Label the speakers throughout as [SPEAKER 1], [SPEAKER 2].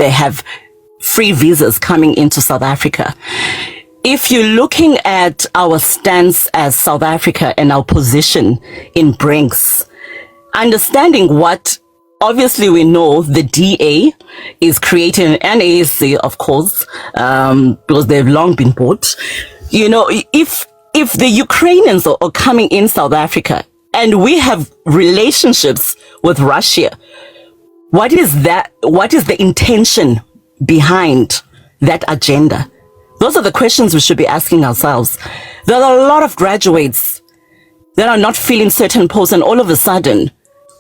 [SPEAKER 1] they have free visas coming into South Africa. If you're looking at our stance as South Africa and our position in BRICS, understanding what obviously we know the DA is creating an ASC, of course, because they've long been bought. You know, if the Ukrainians are coming in South Africa and we have relationships with Russia, what is that? What is the intention behind that agenda? Those are the questions we should be asking ourselves. There are a lot of graduates that are not filling certain posts, and all of a sudden,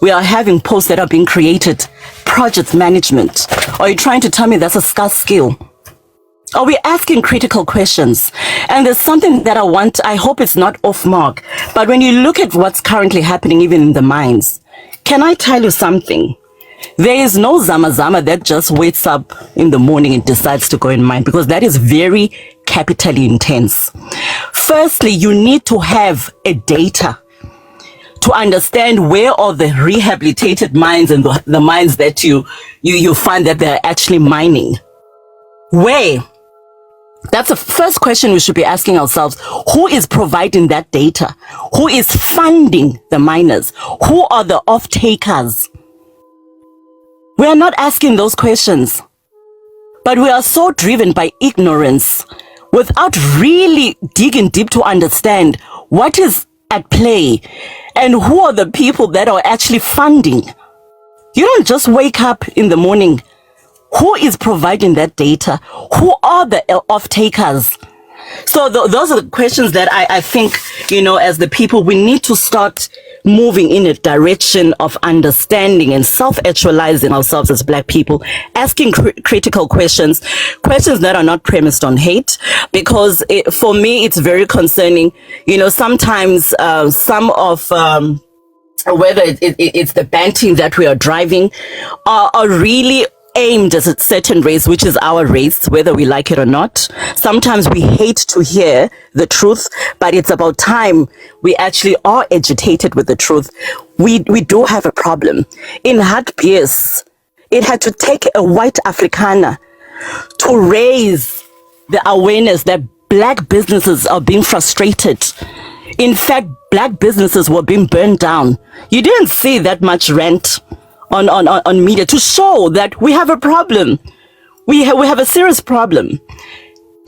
[SPEAKER 1] we are having posts that are being created. Project management. Are you trying to tell me that's a scarce skill? Are we asking critical questions? And there's something that I hope it's not off mark, but when you look at what's currently happening even in the mines, can I tell you something? There is no Zama that just wakes up in the morning and decides to go and mine, because that is very capitally intense. Firstly, you need to have a data to understand where are the rehabilitated mines and the mines that you find that they're actually mining. Where? That's the first question we should be asking ourselves. Who is providing that data? Who is funding the miners? Who are the off-takers? We are not asking those questions, but we are so driven by ignorance without really digging deep to understand what is at play and who are the people that are actually funding. You don't just wake up in the morning. Who is providing that data? Who are the off-takers? So those are the questions that I think, you know, as the people, we need to start moving in a direction of understanding and self-actualizing ourselves as Black people, asking critical questions that are not premised on hate, because for me, it's very concerning. You know, sometimes some of whether it's the banting that we are driving are really aimed at a certain race, which is our race, whether we like it or not. Sometimes we hate to hear the truth, but it's about time we actually are agitated with the truth. We do have a problem. In Hartbees, it had to take a white Afrikaner to raise the awareness that Black businesses are being frustrated. In fact, Black businesses were being burned down. You didn't see that much rent on media to show that we have a problem. We have a serious problem,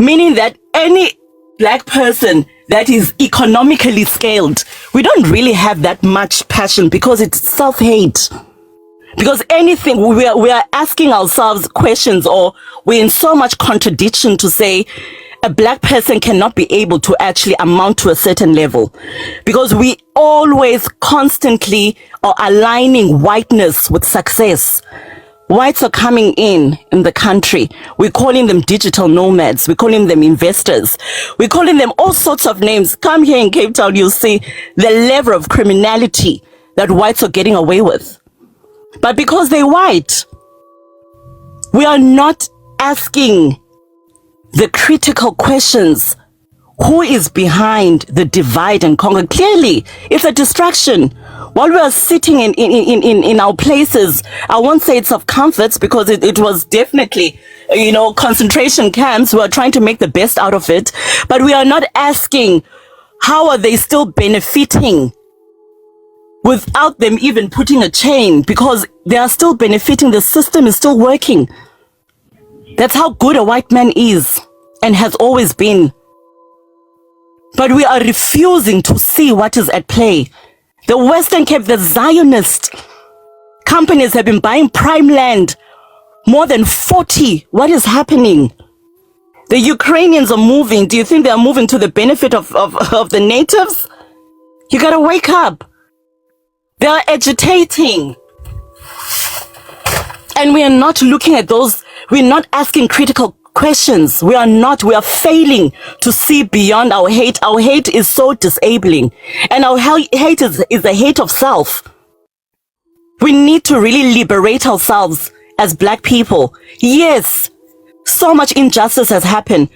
[SPEAKER 1] meaning that any Black person that is economically scaled, we don't really have that much passion, because it's self-hate. Because anything, we are asking ourselves questions, or we're in so much contradiction to say a Black person cannot be able to actually amount to a certain level, because we always constantly are aligning whiteness with success. Whites are coming in the country. We're calling them digital nomads. We're calling them investors. We're calling them all sorts of names. Come here in Cape Town, you'll see the level of criminality that whites are getting away with. But because they're white, we are not asking the critical questions. Who is behind the divide and conquer? Clearly, it's a distraction. While we are sitting in our places, I won't say it's of comforts, because it was definitely, you know, concentration camps. We are trying to make the best out of it, but we are not asking how are they still benefiting without them even putting a chain, because they are still benefiting. The system is still working. That's how good a white man is and has always been. But we are refusing to see what is at play. The Western Cape, the Zionist companies have been buying prime land, more than 40. What is happening? The Ukrainians are moving. Do you think they are moving to the benefit of the natives? You gotta wake up. They are agitating. And we are not looking at those, we're not asking critical questions. We are failing to see beyond our hate. Our hate is so disabling. And our hate is a hate of self. We need to really liberate ourselves as Black people. Yes, so much injustice has happened.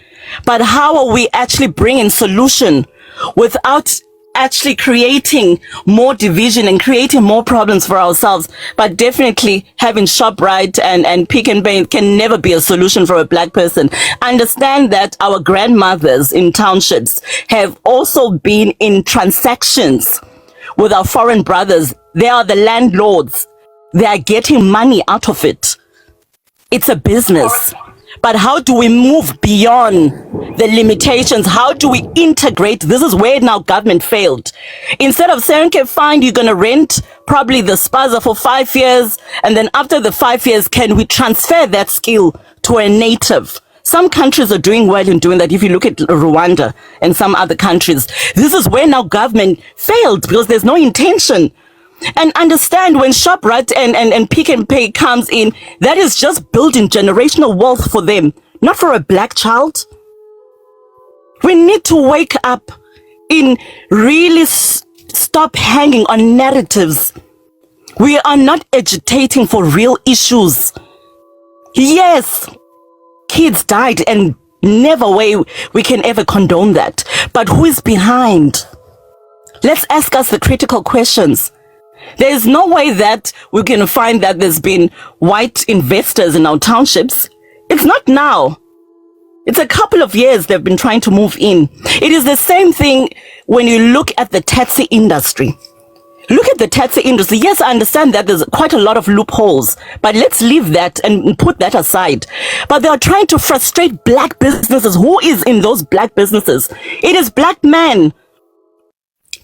[SPEAKER 1] But how are we actually bringing solution without actually creating more division and creating more problems for ourselves. But definitely having ShopRite and Pick n Pay can never be a solution for a black person. Understand that our grandmothers in townships have also been in transactions with our foreign brothers. They are the landlords. They are getting money out of it. It's a business. But how do we move beyond the limitations? How do we integrate? This is where now government failed. Instead of saying, okay, fine, you're going to rent probably the spaza for 5 years. And then after the 5 years, can we transfer that skill to a native? Some countries are doing well in doing that. If you look at Rwanda and some other countries, this is where now government failed because there's no intention. And understand when ShopRite and Pick n Pay comes in, that is just building generational wealth for them, not for a black child. We need to wake up in really stop hanging on narratives. We are not agitating for real issues. Yes, kids died and never way we can ever condone that. But who is behind? Let's ask us the critical questions. There is no way that we're going to find that there's been white investors in our townships. It's not now. It's a couple of years they've been trying to move in. It is the same thing when you look at the taxi industry. Look at the taxi industry. Yes, I understand that there's quite a lot of loopholes, but let's leave that and put that aside. But they are trying to frustrate black businesses. Who is in those black businesses? It is black men.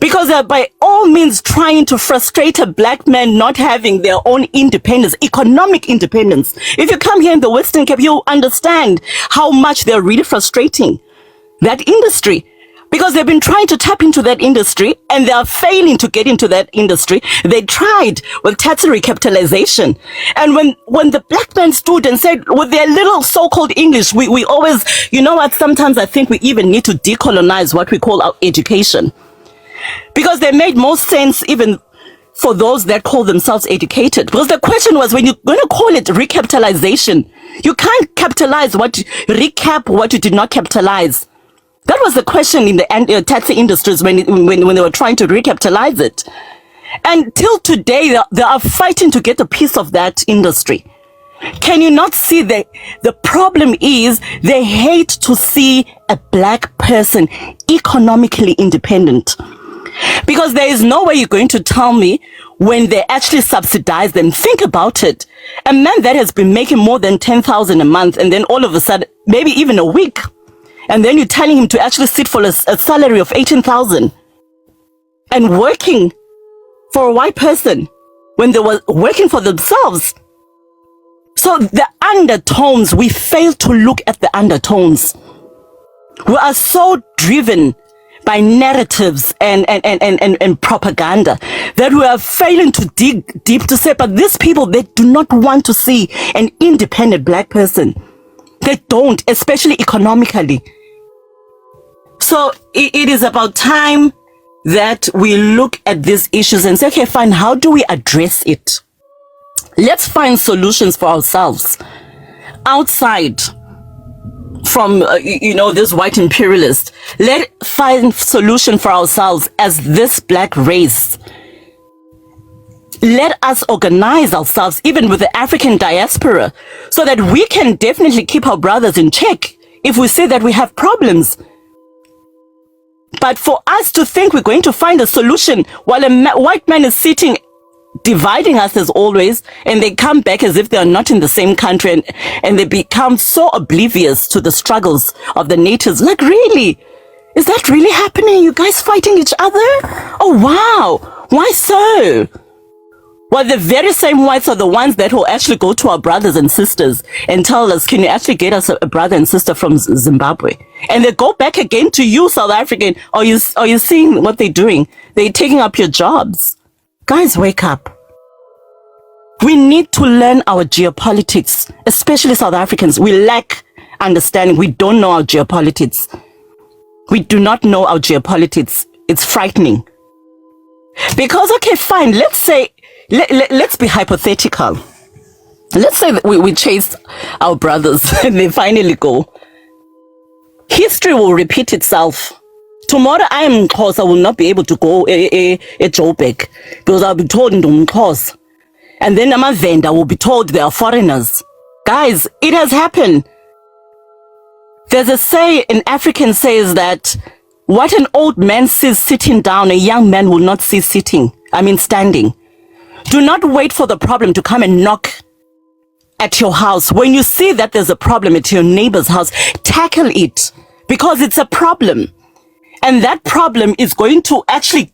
[SPEAKER 1] Because they're by all means trying to frustrate a black man not having their own independence, economic independence. If you come here in the Western Cape, you'll understand how much they're really frustrating that industry. Because they've been trying to tap into that industry and they are failing to get into that industry. They tried with tax recapitalization. And when the black man stood and said with their little so-called English, we always, you know what, sometimes I think we even need to decolonize what we call our education. Because they made most sense even for those that call themselves educated. Because the question was, when you're going to call it recapitalization, you can't capitalize recap what you did not capitalize. That was the question in the taxi industries when they were trying to recapitalize it. And till today, they are fighting to get a piece of that industry. Can you not see that the problem is they hate to see a black person economically independent? Because there is no way you're going to tell me when they actually subsidize them. Think about it. A man that has been making more than 10,000 a month and then all of a sudden, maybe even a week, and then you're telling him to actually sit for a salary of 18,000 and working for a white person when they were working for themselves. So the undertones, we fail to look at the undertones. We are so driven by narratives and propaganda that we are failing to dig deep to say, but these people, they do not want to see an independent black person. They don't, especially economically. So it is about time that we look at these issues and say, okay, fine, how do we address it? Let's find solutions for ourselves outside from, this white imperialist. Let's find solution for ourselves as this black race. Let us organize ourselves, even with the African diaspora, so that we can definitely keep our brothers in check if we say that we have problems. But for us to think we're going to find a solution while a white man is sitting dividing us as always, and they come back as if they are not in the same country, and they become so oblivious to the struggles of the natives. Like, really? Is that really happening? You guys fighting each other? Oh, wow. Why so? Well, the very same whites are the ones that will actually go to our brothers and sisters and tell us, can you actually get us a brother and sister from Zimbabwe? And they go back again to you, South African. Are you seeing what they're doing? They're taking up your jobs. Guys, wake up. We need to learn our geopolitics, especially South Africans. We lack understanding. We don't know our geopolitics. We do not know our geopolitics. It's frightening. Because, okay, fine, let's say, let's be hypothetical. Let's say that we chase our brothers and they finally go. History will repeat itself Tomorrow I am Xhosa, I will not be able to go at Joburg because I'll be told Xhosa. And then I'm a vendor, will be told they are foreigners. Guys, it has happened. There's a say, an African says that what an old man sees sitting down, a young man will not see standing. Do not wait for the problem to come and knock at your house. When you see that there's a problem at your neighbor's house, tackle it because it's a problem. And that problem is going to actually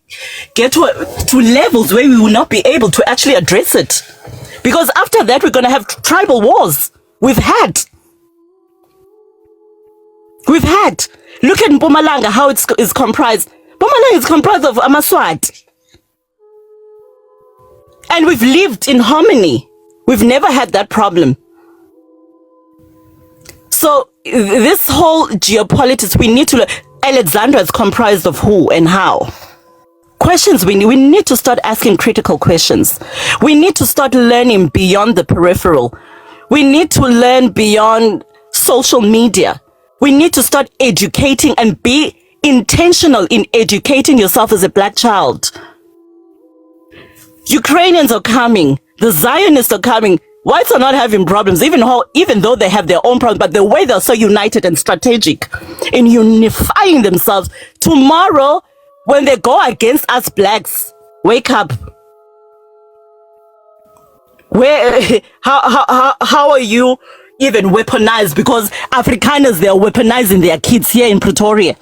[SPEAKER 1] get to levels where we will not be able to actually address it. Because after that, we're going to have tribal wars. We've had. Look at Mpumalanga, how it's comprised. Mpumalanga is comprised of Amaswati. And we've lived in harmony. We've never had that problem. So this whole geopolitics, we need to learn. Alexandra is comprised of who and how? Questions we need to start asking critical questions. We need to start learning beyond the peripheral. We need to learn beyond social media. We need to start educating and be intentional in educating yourself as a black child. Ukrainians are coming. The Zionists are coming. Whites are not having problems, even though they have their own problems, but the way they're so united and strategic in unifying themselves. Tomorrow, when they go against us blacks, wake up. How are you even weaponized? Because Afrikaners, they are weaponizing their kids here in Pretoria.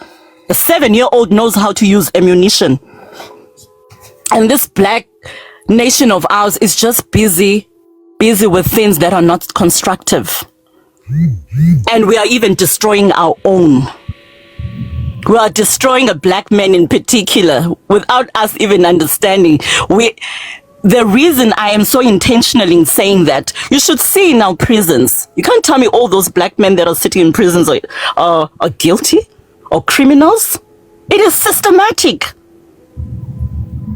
[SPEAKER 1] A 7-year-old knows how to use ammunition. And this black nation of ours is just busy with things that are not constructive. And we are even destroying our own. We are destroying a black man in particular without us even understanding. The reason I am so intentional in saying that, you should see in our prisons. You can't tell me all those black men that are sitting in prisons are guilty or criminals. It is systematic.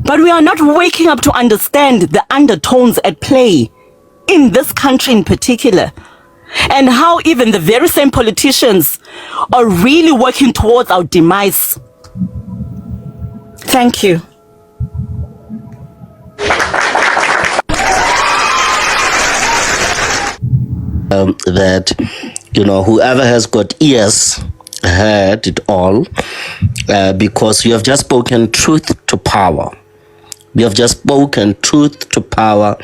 [SPEAKER 1] But we are not waking up to understand the undertones at play in this country in particular, and how even the very same politicians are really working towards our demise. Thank you.
[SPEAKER 2] That, whoever has got ears heard it all, because you have just spoken truth to power. You have just spoken truth to power,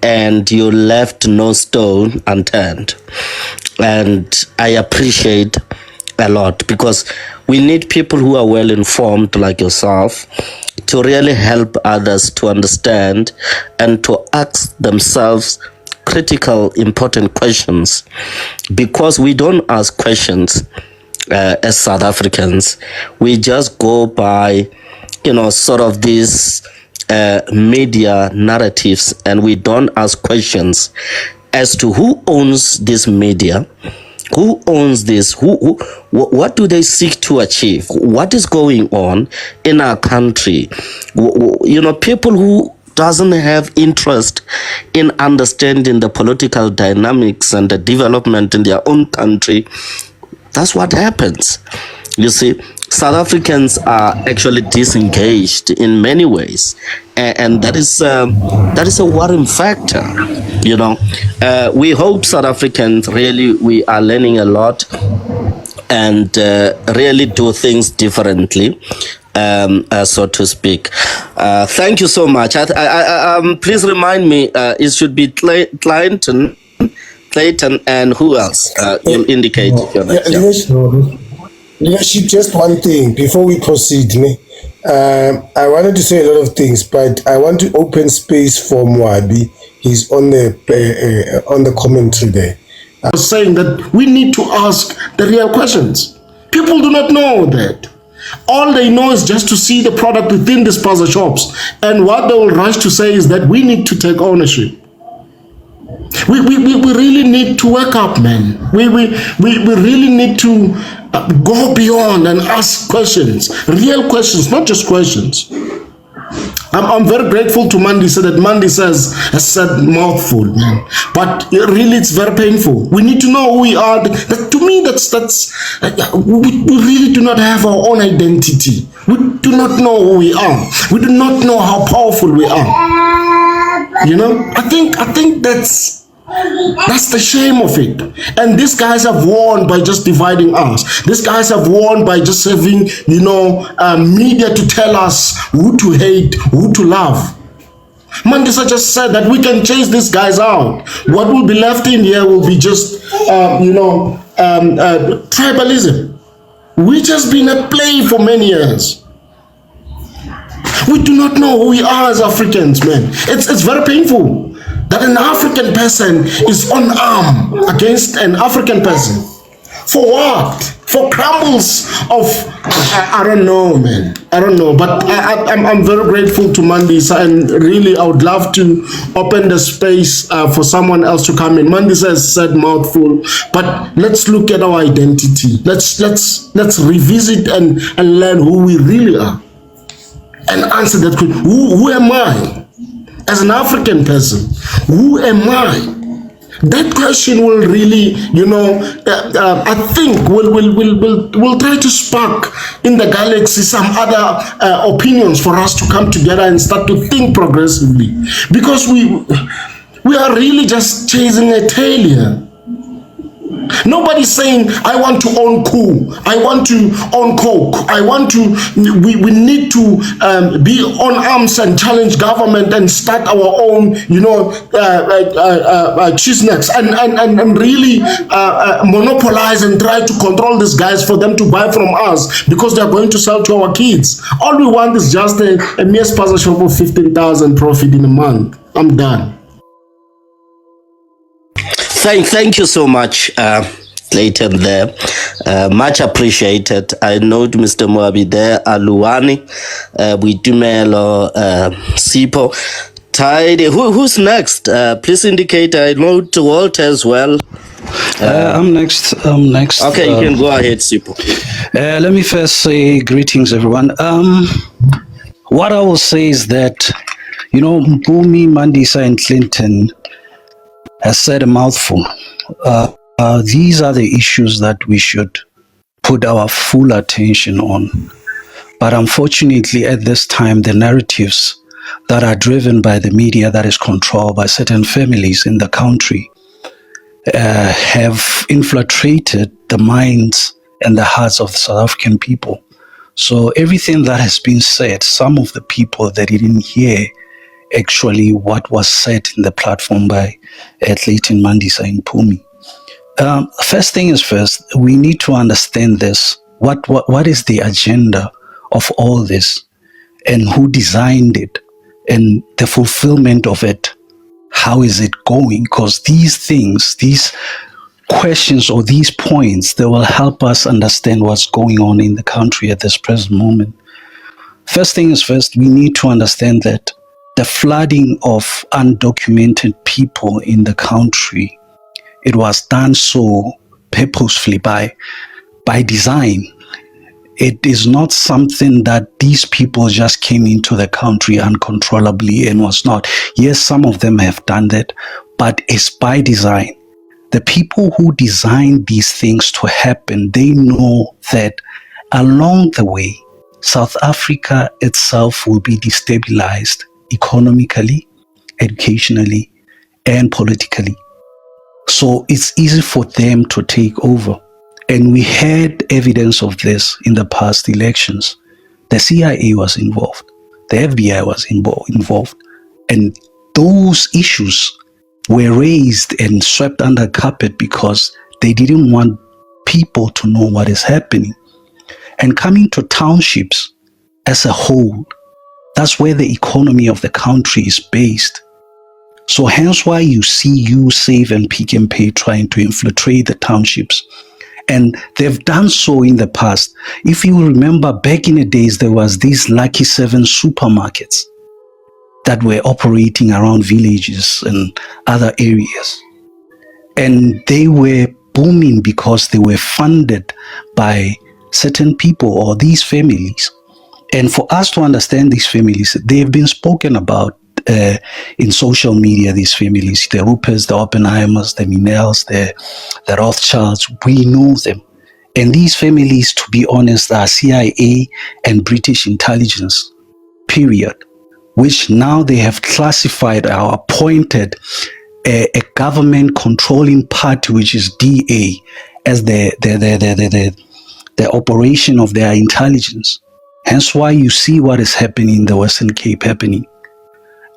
[SPEAKER 2] and you left no stone unturned. And I appreciate a lot, because we need people who are well informed like yourself to really help others to understand and to ask themselves critical, important questions, because we don't ask questions as South Africans. We just go by, sort of these media narratives, and we don't ask questions as to who owns this media, who owns this, what do they seek to achieve, what is going on in our country. People who doesn't have interest in understanding the political dynamics and the development in their own country, that's what happens. You see, South Africans are actually disengaged in many ways, and that is a worrying factor. We hope South Africans we are learning a lot and really do things differently, so to speak. Thank you so much. Please remind me. It should be Clayton, and who else? You'll indicate if you're next.
[SPEAKER 3] Leadership, just one thing before we proceed. I wanted to say a lot of things, but I want to open space for Mwabi. He's on the commentary there.
[SPEAKER 4] I was saying that we need to ask the real questions. People do not know that. All they know is just to see the product within the spaza shops, and what they will rush to say is that we need to take ownership. We really need to wake up, man. We really need to go beyond and ask questions, real questions, not just questions. I'm very grateful to Mandisa that Mandisa has said mouthful, man. But really, it's very painful. We need to know who we are. To me, we really do not have our own identity. We do not know who we are. We do not know how powerful we are. You know, I think that's the shame of it. And these guys have won by just dividing us. These guys have won by just having, media to tell us who to hate, who to love. Mandisa just said that we can chase these guys out. What will be left in here will be just, tribalism, which has been at play for many years. We do not know who we are as Africans, man. It's very painful that an African person is unarmed against an African person. For what? For crumbles of, I don't know, man. I don't know. But I'm very grateful to Mandisa, and really I would love to open the space for someone else to come in. Mandisa has said mouthful, but let's look at our identity. Let's revisit and learn who we really are. And answer that question. Who am I? As an African person, who am I? That question will really, I think will try to spark in the galaxy some other opinions for us to come together and start to think progressively. Because we are really just chasing a tail here. Nobody's saying, I want to own coal, I want to own coke, we need to be on arms and challenge government and start our own, chisnacks and really monopolize and try to control these guys for them to buy from us because they're going to sell to our kids. All we want is just a mere sponsorship of 15,000 profit in a month. I'm done.
[SPEAKER 2] Thank you so much, Clayton there. Much appreciated. I note Mr. Moabi there, Aluani, Witumelo, Sipo, Tidy. Who's next? Please indicate. I note Walter as well.
[SPEAKER 5] I'm next.
[SPEAKER 2] Okay, you can go ahead, Sipo.
[SPEAKER 5] Let me first say greetings, everyone. What I will say is that, Mpumi, Mandisa, and Clinton has said a mouthful. These are the issues that we should put our full attention on. But unfortunately, at this time, the narratives that are driven by the media that is controlled by certain families in the country have infiltrated the minds and the hearts of the South African people. So everything that has been said, some of the people that didn't hear actually what was said in the platform by Clayton, Mandisa, and Mpumi. First thing is first, we need to understand this. What is the agenda of all this, and who designed it, and the fulfillment of it? How is it going? Because these things, these questions or these points, they will help us understand what's going on in the country at this present moment. First thing is first, we need to understand that the flooding of undocumented people in the country, it was done so purposefully by design. It is not something that these people just came into the country uncontrollably and was not. Yes, some of them have done that, but it's by design. The people who designed these things to happen, they know that along the way, South Africa itself will be destabilized economically, educationally, and politically. So it's easy for them to take over. And we had evidence of this in the past elections. The CIA was involved. The FBI was involved. And those issues were raised and swept under the carpet because they didn't want people to know what is happening. And coming to townships as a whole, that's where the economy of the country is based. So hence why you see USave and Pick and Pay trying to infiltrate the townships. And they've done so in the past. If you remember, back in the days, there was these Lucky 7 supermarkets that were operating around villages and other areas. And they were booming because they were funded by certain people or these families. And for us to understand these families, they've been spoken about in social media, these families, the Ruperts, the Oppenheimers, the Minells, the Rothschilds, we know them. And these families, to be honest, are CIA and British intelligence, period, which now they have classified or appointed a government controlling party, which is DA, as the operation of their intelligence. Hence why you see what is happening in the Western Cape happening.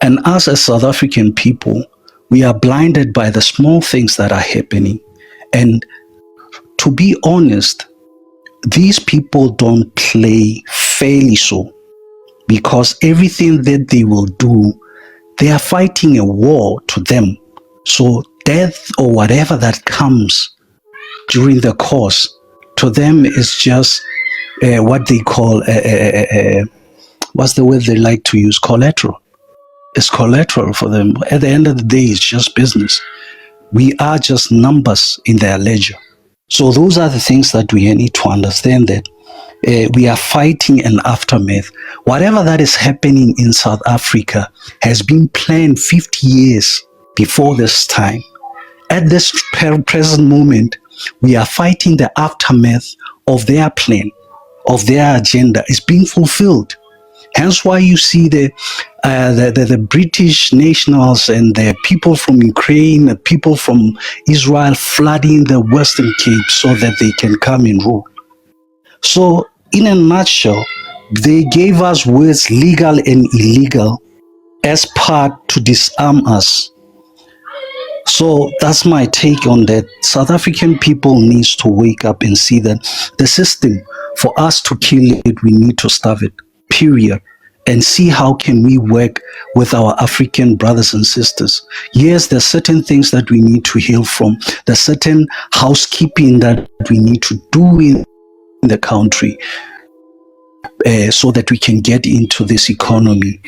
[SPEAKER 5] And us as South African people, we are blinded by the small things that are happening. And to be honest, these people don't play fairly so, because everything that they will do, they are fighting a war to them. So death or whatever that comes during the course, to them is just what they call, what's the word they like to use? Collateral. It's collateral for them. At the end of the day, it's just business. We are just numbers in their ledger. So those are the things that we need to understand, that we are fighting an aftermath. Whatever that is happening in South Africa has been planned 50 years before this time. At this present moment, we are fighting the aftermath of their plan, of their agenda. It's being fulfilled. Hence why you see the British nationals and the people from Ukraine, the people from Israel flooding the Western Cape so that they can come and rule. So in a nutshell, they gave us words legal and illegal as part to disarm us. So that's my take on that. South African people needs to wake up and see that the system, for us to kill it, we need to starve it, period. And see how can we work with our African brothers and sisters. Yes, there's certain things that we need to heal from. There's certain housekeeping that we need to do in the country so that we can get into this economy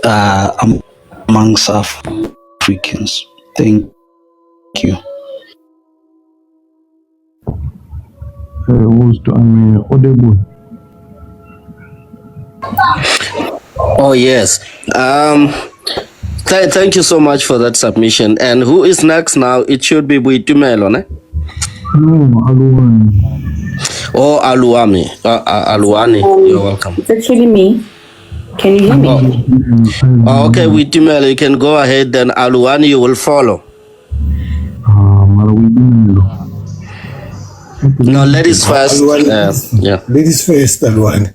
[SPEAKER 5] amongst Africans. Thank you.
[SPEAKER 2] Oh, yes. Thank you so much for that submission. And who is next now? It should be Buitumelo, ne?
[SPEAKER 6] No, Aluwani.
[SPEAKER 2] Oh, Aluami. Aluani, you're welcome.
[SPEAKER 7] It's actually me. Can you hear me?
[SPEAKER 2] Oh, okay, Buitumelo, you can go ahead. Then Aluani, you will follow. No, ladies first. Yeah.
[SPEAKER 3] Ladies first, Alwan.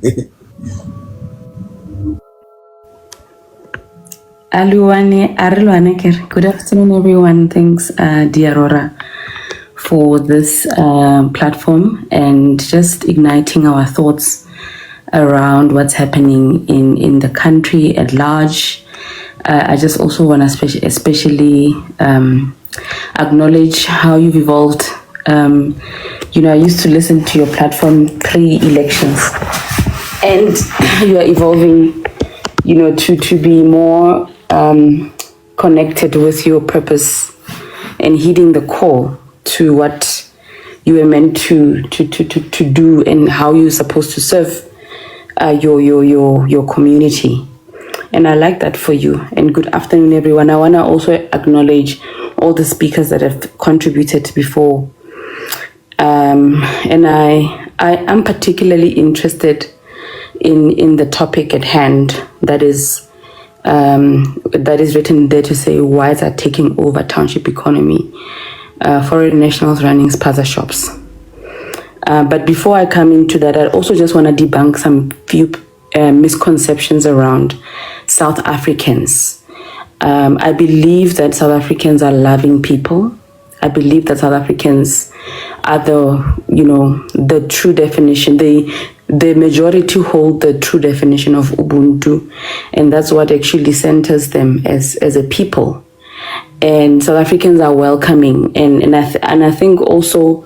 [SPEAKER 7] Good afternoon, everyone. Thanks, dear Aurora, for this platform and just igniting our thoughts around what's happening in the country at large. I just also want to especially acknowledge how you've evolved. I used to listen to your platform pre-elections, and you are evolving, to be more connected with your purpose and heeding the call to what you were meant to do and how you're supposed to serve your community. And I like that for you. And good afternoon, everyone. I want to also acknowledge all the speakers that have contributed before. And I am particularly interested in the topic at hand that is written there to say whites are taking over township economy, foreign nationals running spaza shops. But before I come into that, I also just want to debunk some few misconceptions around South Africans. I believe that South Africans are loving people. I believe that South Africans are the true definition. The majority hold the true definition of Ubuntu, and that's what actually centers them as a people. And South Africans are welcoming, and I think also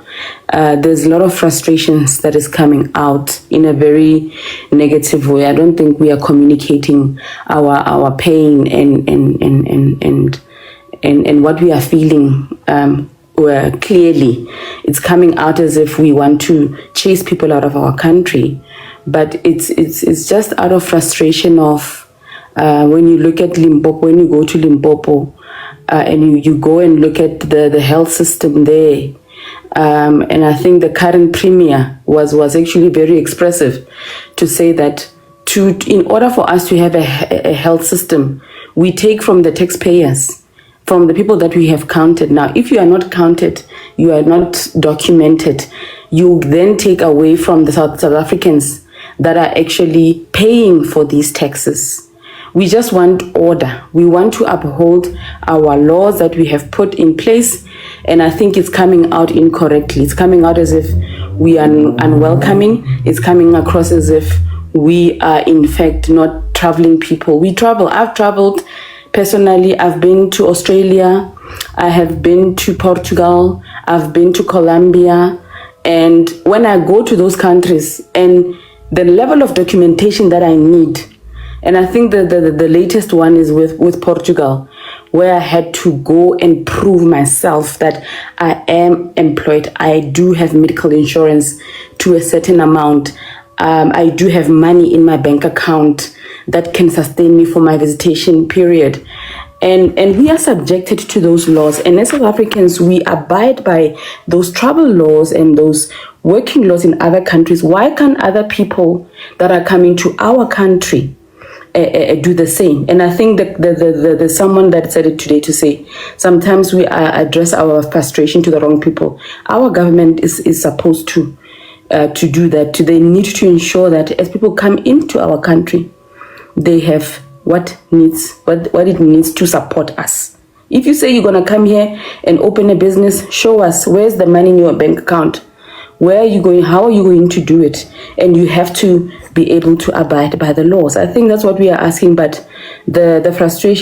[SPEAKER 7] there's a lot of frustrations that is coming out in a very negative way. I don't think we are communicating our pain and what we are feeling clearly. It's coming out as if we want to chase people out of our country, but it's just out of frustration of when you look at Limpopo, when you go to Limpopo, and you go and look at the health system there. And I think the current premier was actually very expressive to say that in order for us to have a health system, we take from the taxpayers, from the people that we have counted. Now, if you are not counted, you are not documented, you then take away from the South Africans that are actually paying for these taxes. We just want order. We want to uphold our laws that we have put in place. And I think it's coming out incorrectly. It's coming out as if we are unwelcoming. It's coming across as if we are, in fact, not traveling people. We travel. I've traveled personally. I've been to Australia. I have been to Portugal. I've been to Colombia. And when I go to those countries and the level of documentation that I need, and I think the latest one is with Portugal, where I had to go and prove myself that I am employed. I do have medical insurance to a certain amount. I do have money in my bank account that can sustain me for my visitation period. And we are subjected to those laws. And as South Africans, we abide by those travel laws and those working laws in other countries. Why can't other people that are coming to our country do the same? And I think that there's someone that said it today to say, sometimes we address our frustration to the wrong people. Our government is supposed to do that. They need to ensure that as people come into our country, they have what it needs to support us. If you say you're going to come here and open a business, show us where's the money in your bank account. Where are you going? How are you going to do it? And you have to be able to abide by the laws. I think that's what we are asking, but the frustration